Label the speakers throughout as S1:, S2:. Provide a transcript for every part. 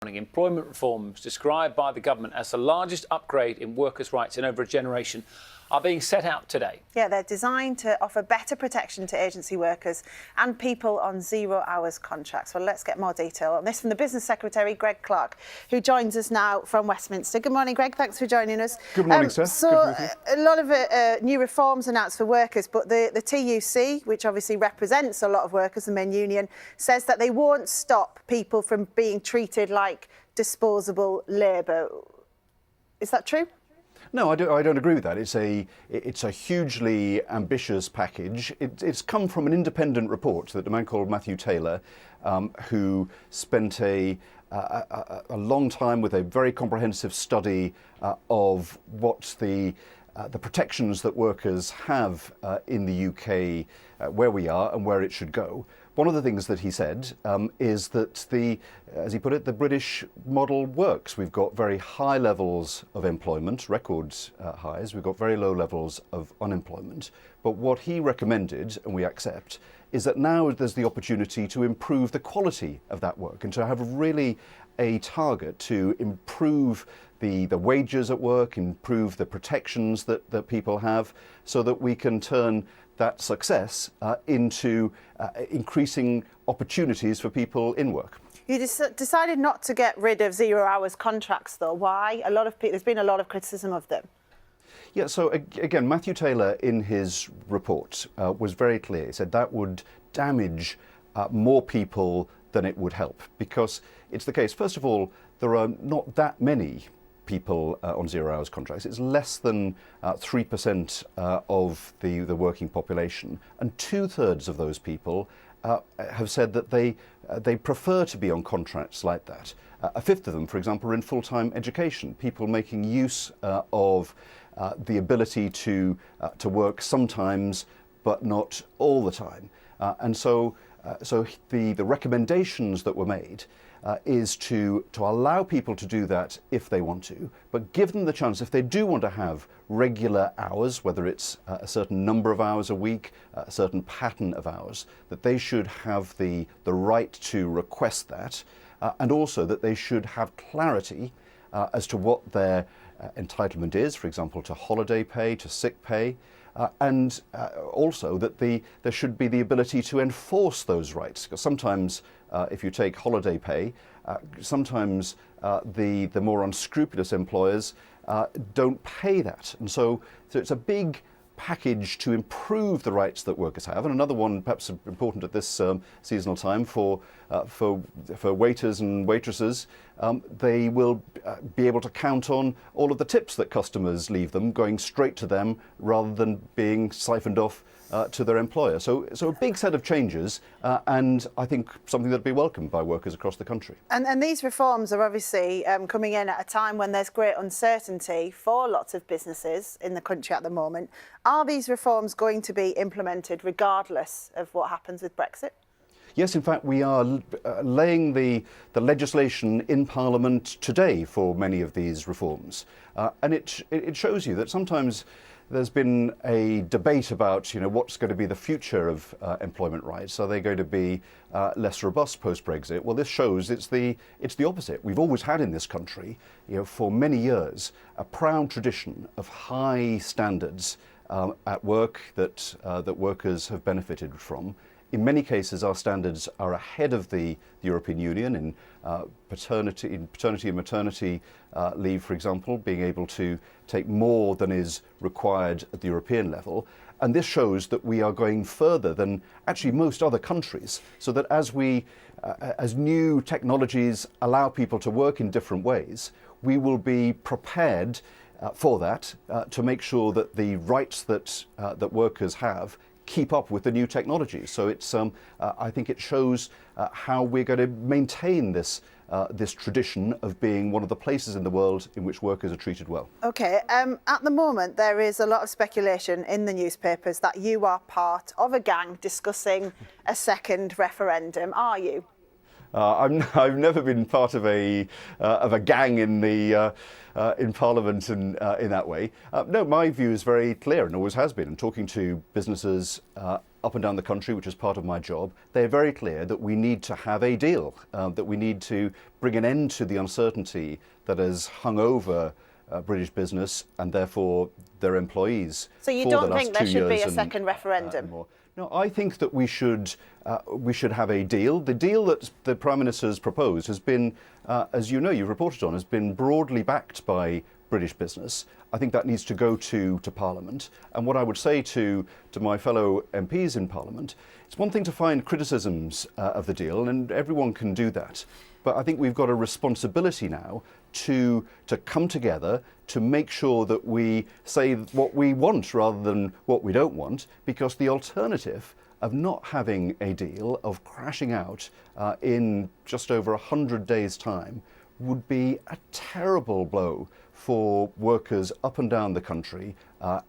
S1: Employment reforms described by the government as the largest upgrade in workers' rights in over a generation are being set out today.
S2: Yeah, they're designed to offer better protection to agency workers and people on 0 hours contracts. Well, let's get more detail on this from the Business Secretary, Greg Clark, who joins us now from Westminster. Good morning, Greg. Thanks for joining us.
S3: Good morning, sir.
S2: So, a lot of new reforms announced for workers, but the TUC, which obviously represents a lot of workers, the main union, says that they won't stop people from being treated like disposable labour. Is that true?
S3: No, I don't agree with that. It's a hugely ambitious package. It's come from an independent report that a man called Matthew Taylor, who spent a long time with a very comprehensive study of what the protections that workers have in the UK, where we are and where it should go. One of the things that he said is that as he put it, the British model works. We've got very high levels of employment, record highs. We've got very low levels of unemployment. But what he recommended, and we accept, is that now there's the opportunity to improve the quality of that work and to have really a target to improve the wages at work, improve the protections that people have, so that we can turn that success into increasing opportunities for people in work.
S2: You decided not to get rid of 0 hours contracts, though. Why? There's been a lot of criticism of them.
S3: Yeah, so again, Matthew Taylor in his report was very clear. He said that would damage more people than it would help, because it's the case, first of all, there are not that many people on 0 hours contracts. It's less than 3% of the working population, and 2/3 of those people have said that they prefer to be on contracts like that. A fifth of them, for example, are in full-time education, people making use of the ability to work sometimes but not all the time. And so the recommendations that were made is to allow people to do that if they want to, but give them the chance, if they do want to have regular hours, whether it's a certain number of hours a week, a certain pattern of hours, that they should have the right to request that, and also that they should have clarity as to what their entitlement is, for example, to holiday pay, to sick pay, and also that there should be the ability to enforce those rights. Because sometimes, if you take holiday pay, sometimes the more unscrupulous employers don't pay that. And so it's a big package to improve the rights that workers have. And another one, perhaps important at this seasonal time, for waiters and waitresses, they will be able to count on all of the tips that customers leave them going straight to them rather than being siphoned off to their employer. So a big set of changes, and I think something that will be welcomed by workers across the country.
S2: And these reforms are obviously coming in at a time when there's great uncertainty for lots of businesses in the country at the moment. Are these reforms going to be implemented regardless of what happens with Brexit?
S3: Yes, in fact, we are laying the legislation in Parliament today for many of these reforms. And it shows you that sometimes there's been a debate about, what's going to be the future of employment rights. Are they going to be less robust post-Brexit? Well, this shows it's the opposite. We've always had in this country, for many years, a proud tradition of high standards at work that workers have benefited from. In many cases, our standards are ahead of the European Union in paternity and maternity leave, for example, being able to take more than is required at the European level. And this shows that we are going further than actually most other countries, so that as new technologies allow people to work in different ways, we will be prepared for that, to make sure that the rights that workers have keep up with the new technology. So it's I think it shows how we're going to maintain this tradition of being one of the places in the world in which workers are treated well.
S2: OK, at the moment there is a lot of speculation in the newspapers that you are part of a gang discussing a second referendum. Are you?
S3: I've never been part of a gang in Parliament in that way. No, my view is very clear and always has been. I'm talking to businesses up and down the country, which is part of my job, they're very clear that we need to have a deal, that we need to bring an end to the uncertainty that has hung over British business and therefore their employees.
S2: So you
S3: for
S2: don't
S3: the last
S2: think there
S3: 2
S2: should be
S3: years
S2: a
S3: and,
S2: second referendum?
S3: more. No, I think that we should have a deal. The deal that the Prime Minister has proposed has been, as you know, you've reported on, has been broadly backed by British business. I think that needs to go to Parliament. And what I would say to my fellow MPs in Parliament, it's one thing to find criticisms of the deal, and everyone can do that. But I think we've got a responsibility now to come together to make sure that we say what we want rather than what we don't want, because the alternative of not having a deal, of crashing out in just over 100 days' time, would be a terrible blow for workers up and down the country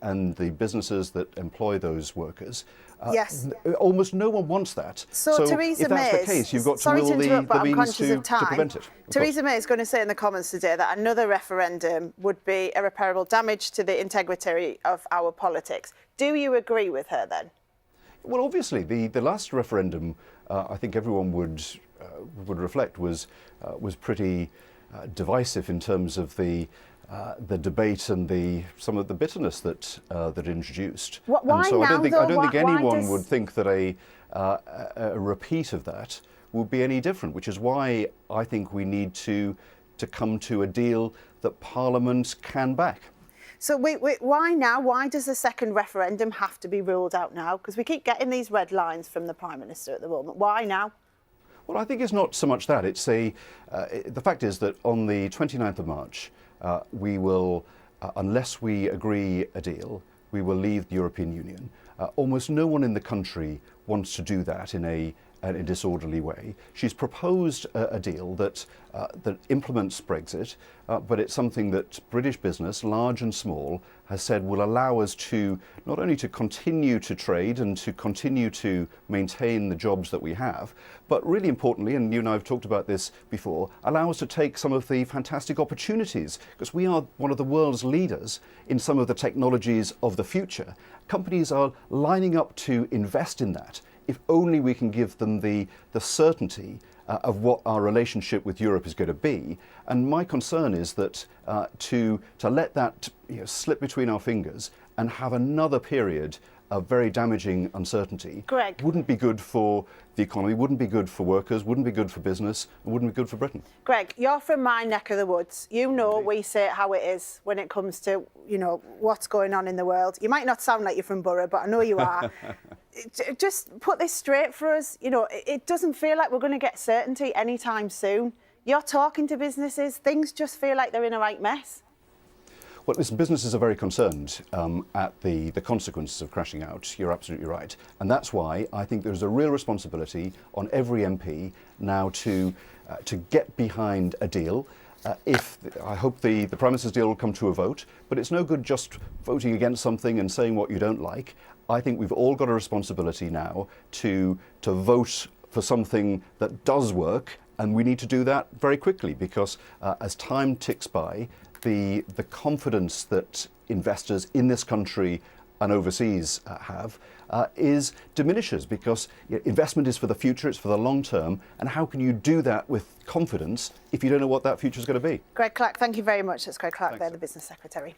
S3: and the businesses that employ those workers.
S2: Yes.
S3: Almost no one wants that.
S2: So Theresa
S3: if that's
S2: May,
S3: the case, you've got to
S2: sorry
S3: will
S2: to interrupt, but
S3: the
S2: I'm
S3: means
S2: conscious of time.
S3: to prevent it.
S2: Theresa May is going to say in the Commons today that another referendum would be irreparable damage to the integrity of our politics. Do you agree with her then?
S3: Well, obviously, the last referendum, I think everyone would reflect, was pretty divisive in terms of the debate and some of the bitterness that it introduced.
S2: Why
S3: and so
S2: now,
S3: I don't think
S2: though?
S3: anyone would think that a repeat of that would be any different. Which is why I think we need to come to a deal that Parliament can back.
S2: So why now? Why does the second referendum have to be ruled out now? Because we keep getting these red lines from the Prime Minister at the moment. Why now?
S3: Well, I think it's not so much that. It's the fact is that on the 29th of March, we will, unless we agree a deal, we will leave the European Union. Almost no one in the country wants to do that in a disorderly way. She's proposed a deal that implements Brexit, but it's something that British business, large and small, has said will allow us to not only to continue to trade and to continue to maintain the jobs that we have, but really importantly, and you and I have talked about this before, allow us to take some of the fantastic opportunities, because we are one of the world's leaders in some of the technologies of the future. Companies are lining up to invest in that, if only we can give them the certainty of what our relationship with Europe is going to be. And my concern is that to let that slip between our fingers and have another period of very damaging uncertainty
S2: Greg.
S3: wouldn't be good for the economy, wouldn't be good for workers, wouldn't be good for business, and wouldn't be good for Britain.
S2: Greg, you're from my neck of the woods. You know we say it how it is when it comes to, what's going on in the world. You might not sound like you're from Borough, but I know you are. Just put this straight for us. It doesn't feel like we're going to get certainty anytime soon. You're talking to businesses. Things just feel like they're in a right mess.
S3: Well, listen, businesses are very concerned at the consequences of crashing out. You're absolutely right. And that's why I think there's a real responsibility on every MP now to get behind a deal. I hope the Prime Minister's deal will come to a vote, but it's no good just voting against something and saying what you don't like. I think we've all got a responsibility now to vote for something that does work, and we need to do that very quickly, because as time ticks by, the confidence that investors in this country and overseas have diminishes, because investment is for the future, it's for the long term, and how can you do that with confidence if you don't know what that future is going to be?
S2: Greg Clark, thank you very much. That's Greg Clark
S3: Thanks.
S2: there, the Business Secretary.